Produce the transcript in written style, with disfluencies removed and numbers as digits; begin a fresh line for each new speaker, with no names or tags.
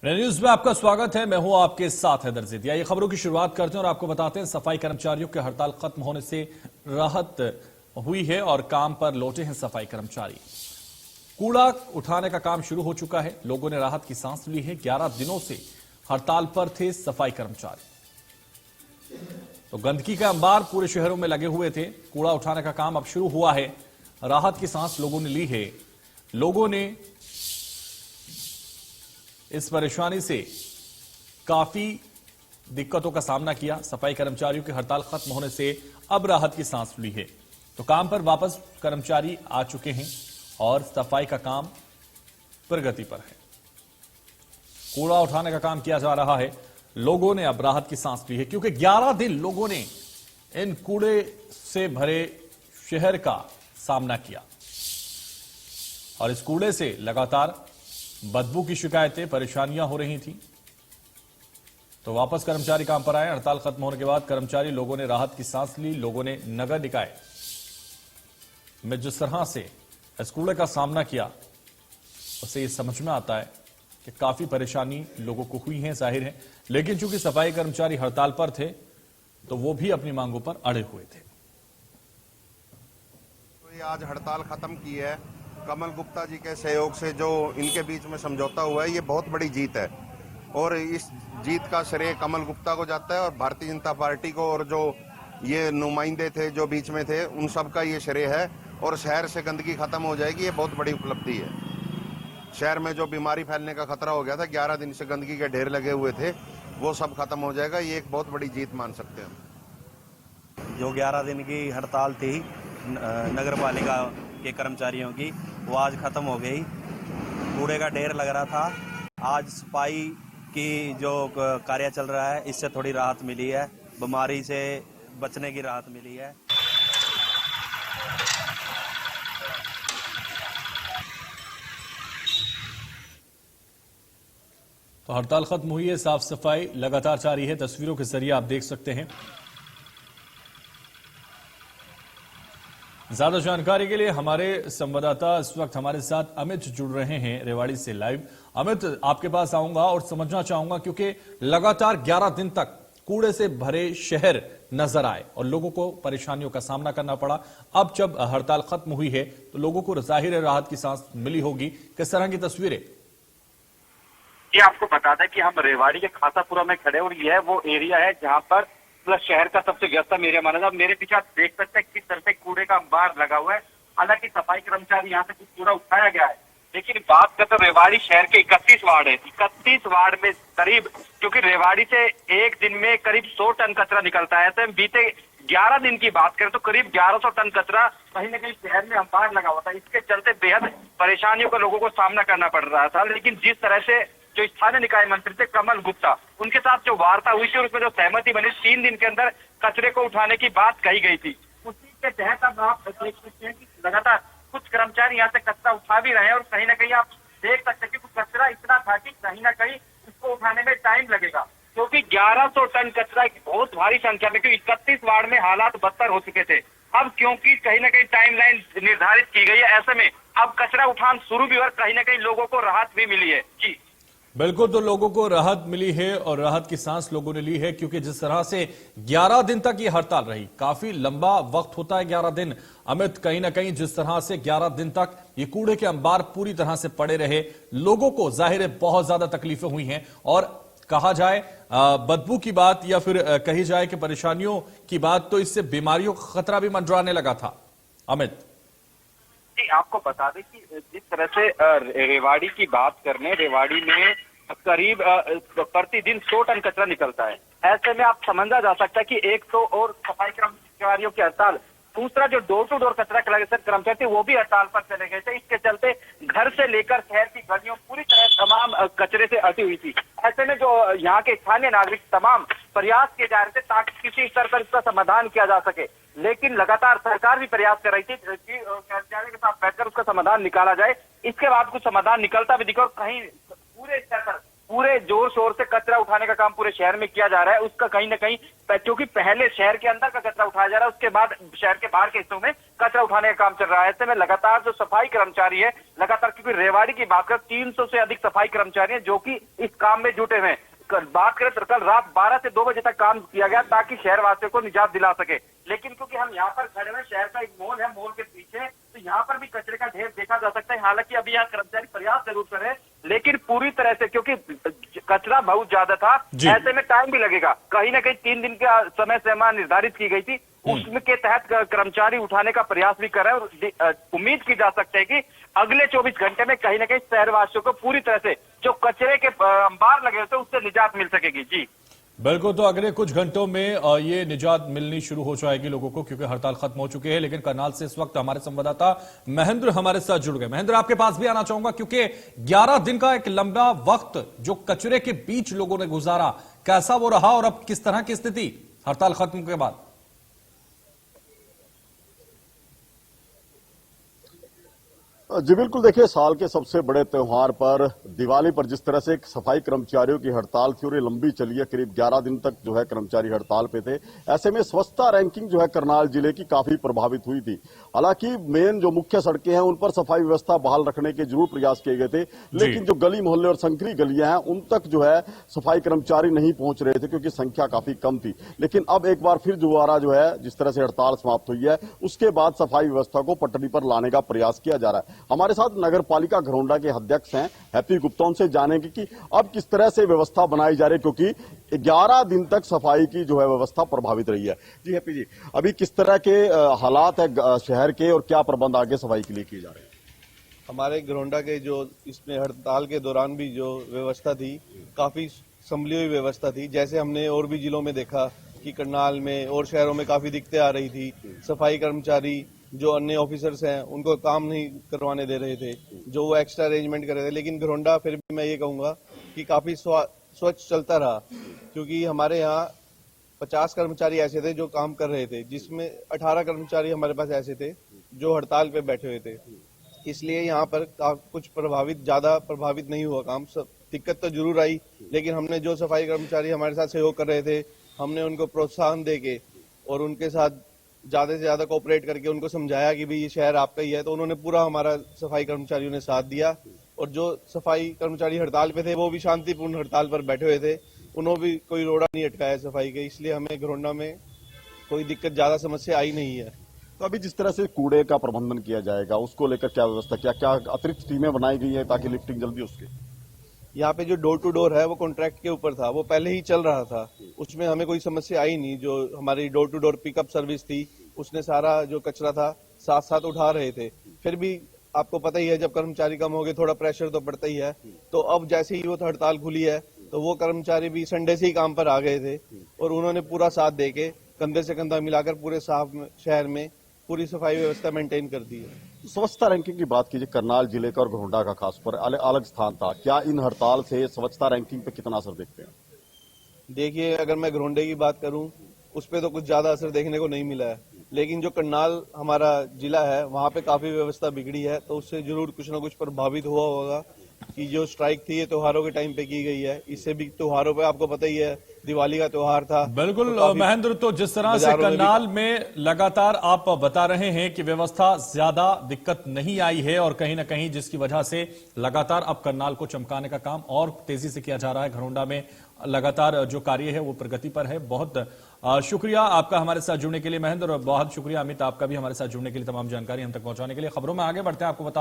News में आपका स्वागत है। मैं हूं आपके साथ हैदर ज़िदिया। ये खबरों की शुरुआत करते हैं और आपको बताते हैं सफाई कर्मचारियों की हड़ताल खत्म होने से राहत हुई है और काम पर लौटे हैं सफाई कर्मचारी। कूड़ा उठाने का काम शुरू हो चुका है। लोगों ने राहत की सांस ली है। 11 दिनों से हड़ताल पर थे सफाई कर्मचारी। तो गंदगी का अंबार पूरे शहरों में लगे हुए थे। कूड़ा उठाने का काम अब शुरू हुआ है। राहत की सांस लोगों ने ली है। लोगों ने इस परेशानी से काफी दिक्कतों का सामना किया। सफाई कर्मचारियों की हड़ताल खत्म होने से अब राहत की सांस ली है। तो काम पर वापस कर्मचारी आ चुके हैं और सफाई का काम प्रगति पर है। कूड़ा उठाने का काम किया जा रहा है। लोगों ने अब राहत की सांस ली है क्योंकि 11 दिन लोगों ने इन कूड़े से भरे शहर का सामना किया और इस कूड़े से लगातार बदबू की शिकायतें, परेशानियां हो रही थी। तो वापस कर्मचारी काम पर आए। हड़ताल खत्म होने के बाद कर्मचारी लोगों ने राहत की सांस ली। लोगों ने नगर निकाय में जिस तरह से इस कूड़े का सामना किया उससे यह समझ में आता है कि काफी परेशानी लोगों को हुई है, जाहिर है। लेकिन चूंकि सफाई कर्मचारी हड़ताल पर थे तो वो भी अपनी मांगों पर अड़े हुए थे।
तो ये आज हड़ताल खत्म की है। कमल गुप्ता जी के सहयोग से जो इनके बीच में समझौता हुआ है, ये बहुत बड़ी जीत है और इस जीत का श्रेय कमल गुप्ता को जाता है और भारतीय जनता पार्टी को, और जो ये नुमाइंदे थे जो बीच में थे उन सब का ये श्रेय है। और शहर से गंदगी खत्म हो जाएगी, ये बहुत बड़ी उपलब्धि है। शहर में जो बीमारी फैलने का खतरा हो गया था, 11 दिन से गंदगी के ढेर लगे हुए थे, वो सब खत्म हो जाएगा। ये एक बहुत बड़ी जीत मान सकते हैं।
जो 11 दिन की हड़ताल थी नगर पालिका के कर्मचारियों की, वो आज खत्म हो गई। कूड़े का ढेर लग रहा था। आज सफाई की जो कार्य चल रहा है, इससे थोड़ी राहत मिली है। बीमारी से बचने की राहत मिली है।
तो हड़ताल खत्म हुई है। साफ सफाई लगातार जारी है। तस्वीरों के जरिए आप देख सकते हैं। ज्यादा जानकारी के लिए हमारे संवाददाता इस वक्त हमारे साथ अमित जुड़ रहे हैं रेवाड़ी से लाइव। अमित, आपके पास आऊंगा और समझना चाहूंगा क्योंकि लगातार 11 दिन तक कूड़े से भरे शहर नजर आए और लोगों को परेशानियों का सामना करना पड़ा। अब जब हड़ताल खत्म हुई है तो लोगों को जाहिर है राहत की सांस मिली होगी। किस तरह की तस्वीरें?
ये आपको बता दें कि हम रेवाड़ी के खासापुरा में खड़े और यह वो एरिया है जहां पर प्लस शहर का सबसे व्यस्तम एरिया माना जाता है। मेरे पीछे आप देख सकते हैं किस तरह से कूड़े का अंबार लगा हुआ है। हालांकि सफाई कर्मचारी यहाँ से कुछ कूड़ा उठाया गया है, लेकिन बात करते तो रेवाड़ी शहर के 31 वार्ड है। 31 वार्ड में करीब, क्योंकि रेवाड़ी से एक दिन में करीब 100 टन कचरा निकलता है। ऐसे में बीते 11 दिन की बात करें तो करीब 1100 टन कचरा कहीं न कहीं शहर में अंबार लगा हुआ था। इसके चलते बेहद परेशानियों का लोगों को सामना करना पड़ रहा था। लेकिन जिस तरह से जो स्थानीय निकाय मंत्री थे कमल गुप्ता, उनके साथ जो वार्ता हुई थी और उसमें जो सहमति बनी, 3 दिन के अंदर कचरे को उठाने की बात कही गई थी, उसी के तहत अब आप देख सकते हैं कि लगातार कुछ कर्मचारी यहाँ से कचरा उठा भी रहे हैं और कहीं ना कहीं आप देख सकते हैं कि कचरा इतना था कि कहीं ना कहीं इसको उठाने में टाइम लगेगा, क्योंकि 1100 टन कचरा बहुत भारी संख्या में, क्योंकि 31 वार्ड में हालात बदतर हो चुके थे। अब क्योंकि कहीं ना कहीं टाइमलाइन निर्धारित की गई है, ऐसे में अब कचरा उठान शुरू भी और कहीं ना कहीं लोगों को राहत भी मिली है। जी
बिल्कुल, तो लोगों को राहत मिली है और राहत की सांस लोगों ने ली है क्योंकि जिस तरह से 11 दिन तक ये हड़ताल रही, काफी लंबा वक्त होता है 11 दिन। अमित, कहीं ना कहीं जिस तरह से 11 दिन तक ये कूड़े के अंबार पूरी तरह से पड़े रहे, लोगों को जाहिर है बहुत ज्यादा तकलीफें हुई हैं और कहा जाए बदबू की बात या फिर कही जाए कि परेशानियों की बात, तो इससे बीमारियों का खतरा भी मंडराने लगा था। अमित,
आपको बता दें कि जिस तरह से रेवाड़ी की बात करने, रेवाड़ी में करीब प्रतिदिन 100 टन कचरा निकलता है। ऐसे में आप समझा जा सकता है कि एक तो और सफाई कर्मचारियों की हड़ताल, दूसरा जो डोर टू डोर कचरा कलेक्शन कर्मचारी थे वो भी हड़ताल पर चले गए थे। इसके चलते घर से लेकर शहर की गलियों पूरी तरह तमाम कचरे से अटी हुई थी। ऐसे में जो यहाँ के स्थानीय नागरिक तमाम प्रयास किए जा रहे थे ताकि किसी स्तर पर इसका समाधान किया जा सके, लेकिन लगातार सरकार भी प्रयास कर रही थी कि कर्मचारियों के साथ बैठकर उसका समाधान निकाला जाए। इसके बाद कुछ समाधान निकलता भी दिखा और कहीं पूरे स्तर पर पूरे जोर शोर से कचरा उठाने का काम पूरे शहर में किया जा रहा है। उसका कहीं ना कहीं, क्योंकि पहले शहर के अंदर का कचरा उठाया जा रहा है, उसके बाद शहर के बाहर के हिस्सों में कचरा उठाने का काम चल रहा है। ऐसे में लगातार जो सफाई कर्मचारी है, लगातार, क्योंकि रेवाड़ी की बात करें 300 से अधिक सफाई कर्मचारी हैं जो कि इस काम में जुटे हुए हैं। बात करें तो कल रात 12 से 2 बजे तक काम किया गया ताकि शहरवासियों को निजात दिला सके। लेकिन क्योंकि हम यहाँ पर खड़े हुए, शहर का एक मॉल है, मॉल के पीछे, तो यहाँ पर भी कचरे का ढेर देखा जा सकता है। हालांकि अभी यहाँ कर्मचारी प्रयास जरूर कर रहे हैं, लेकिन पूरी तरह से, क्योंकि कचरा बहुत ज्यादा था, ऐसे में टाइम भी लगेगा। कहीं ना कहीं 3 दिन का समय सीमा निर्धारित की गई थी, उसमें के तहत कर्मचारी उठाने का प्रयास भी कर रहे हैं और उम्मीद की जा सकती है कि अगले 24 घंटे में कहीं ना कहीं शहरवासियों को पूरी तरह से जो कचरे के अंबार लगे होते हैं उससे निजात मिल सकेगी। जी
बिल्कुल, तो अगले कुछ घंटों में ये निजात मिलनी शुरू हो जाएगी लोगों को, क्योंकि हड़ताल खत्म हो चुकी है। लेकिन करनाल से इस वक्त हमारे संवाददाता महेंद्र हमारे साथ जुड़ गए। महेंद्र, आपके पास भी आना चाहूंगा, क्योंकि 11 दिन का एक लंबा वक्त जो कचरे के बीच लोगों ने गुजारा, कैसा वो रहा और अब किस तरह की स्थिति हड़ताल खत्म के बाद?
जी बिल्कुल, देखिए, साल के सबसे बड़े त्योहार पर, दिवाली पर जिस तरह से एक सफाई कर्मचारियों की हड़ताल थी और ये लंबी चली है, करीब 11 दिन तक जो है कर्मचारी हड़ताल पे थे। ऐसे में स्वच्छता रैंकिंग जो है करनाल जिले की काफी प्रभावित हुई थी। हालांकि मेन जो मुख्य सड़कें हैं उन पर सफाई व्यवस्था बहाल रखने के जरूर प्रयास किए गए थे, लेकिन जो गली मोहल्ले और संकरी गलियां हैं उन तक जो है सफाई कर्मचारी नहीं पहुंच रहे थे, क्योंकि संख्या काफी कम थी। लेकिन अब एक बार फिर दोबारा जो है, जिस तरह से हड़ताल समाप्त हुई है, उसके बाद सफाई व्यवस्था को पटरी पर लाने का प्रयास किया जा रहा है। हमारे साथ नगर पालिका घरौंडा के अध्यक्ष हैं हैप्पी गुप्ता, उनसे जानेंगे कि अब किस तरह से व्यवस्था बनाई जा रही है, क्योंकि 11 दिन तक सफाई की जो है व्यवस्था प्रभावित रही है। जी हैप्पी जी, अभी किस तरह के हालात है शहर के और क्या प्रबंध आगे सफाई के लिए किए जा रहे हैं?
हमारे घरौंडा के जो इसमें हड़ताल के दौरान भी जो व्यवस्था थी, काफी संभली हुई व्यवस्था थी। जैसे हमने और भी जिलों में देखा कि करनाल में और शहरों में काफी दिक्कतें आ रही थी, सफाई कर्मचारी जो अन्य ऑफिसर्स हैं उनको काम नहीं करवाने दे रहे थे, जो वो एक्स्ट्रा अरेंजमेंट कर रहे थे। लेकिन घरौंडा फिर भी मैं ये कहूंगा कि काफी स्वच्छ चलता रहा, क्योंकि हमारे यहाँ 50 कर्मचारी ऐसे थे जो काम कर रहे थे, जिसमें 18 कर्मचारी हमारे पास ऐसे थे जो हड़ताल पे बैठे हुए थे। इसलिए यहाँ पर कुछ ज्यादा प्रभावित नहीं हुआ काम। सब दिक्कत तो जरूर आई, लेकिन हमने जो सफाई कर्मचारी हमारे साथ सहयोग कर रहे थे, हमने उनको प्रोत्साहन देके और उनके साथ ज्यादा से ज्यादा कोऑपरेट करके उनको समझाया कि भाई ये शहर आपका ही है, तो उन्होंने पूरा हमारा सफाई कर्मचारियों ने साथ दिया। और जो सफाई कर्मचारी हड़ताल पे थे वो भी शांतिपूर्ण हड़ताल पर बैठे हुए थे, उन्होंने भी कोई रोड़ा नहीं अटकाया सफाई के, इसलिए हमें घरौंडा में कोई दिक्कत, ज्यादा समस्या आई नहीं है।
तो अभी जिस तरह से कूड़े का प्रबंधन किया जाएगा, उसको लेकर क्या व्यवस्था, क्या क्या अतिरिक्त टीमें बनाई गई है ताकि लिफ्टिंग जल्दी उसकी?
यहाँ पे जो डोर टू डोर है वो कॉन्ट्रैक्ट के ऊपर था, वो पहले ही चल रहा था, उसमें हमें कोई समस्या आई नहीं। जो हमारी door to door pickup service थी, उसने सारा जो कचरा था साथ साथ उठा रहे थे। फिर भी आपको पता ही है, जब कर्मचारी कम हो गए थोड़ा प्रेशर तो पड़ता ही है। तो अब जैसे ही वो हड़ताल खुली है तो वो कर्मचारी भी संडे से ही काम पर आ गए थे और उन्होंने पूरा साथ देके कंधे से कंधा मिलाकर पूरे शहर में पूरी सफाई व्यवस्था मेंटेन कर दी है।
स्वच्छता रैंकिंग की बात कीजिए, करनाल जिले का और घरौंडा का खास पर अलग स्थान था, क्या इन हड़ताल से स्वच्छता रैंकिंग पे कितना असर देखते हैं?
देखिए, अगर मैं घरौंडे की बात करूं, उस पर तो कुछ ज्यादा असर देखने को नहीं मिला है, लेकिन जो करनाल हमारा जिला है वहां पे काफी व्यवस्था बिगड़ी है, तो उससे जरूर कुछ ना कुछ प्रभावित हुआ होगा। कि जो स्ट्राइक थी ये त्योहारों के टाइम पे की गई है, इससे भी त्योहारों पे आपको पता ही है, दिवाली का त्योहार था।
बिल्कुल तो महेंद्र, तो जिस तरह से करनाल में लगातार आप बता रहे हैं कि व्यवस्था ज्यादा दिक्कत नहीं आई है और कहीं ना कहीं जिसकी वजह से लगातार अब करनाल को चमकाने का काम और तेजी से किया जा रहा है। घरौंडा में लगातार जो कार्य है वो प्रगति पर है। बहुत शुक्रिया आपका हमारे साथ जुड़ने के लिए महेंद्र, और बहुत शुक्रिया अमित आपका भी हमारे साथ जुड़ने के लिए, तमाम जानकारी हम तक पहुंचाने के लिए। खबरों में आगे बढ़ते हैं, आपको बता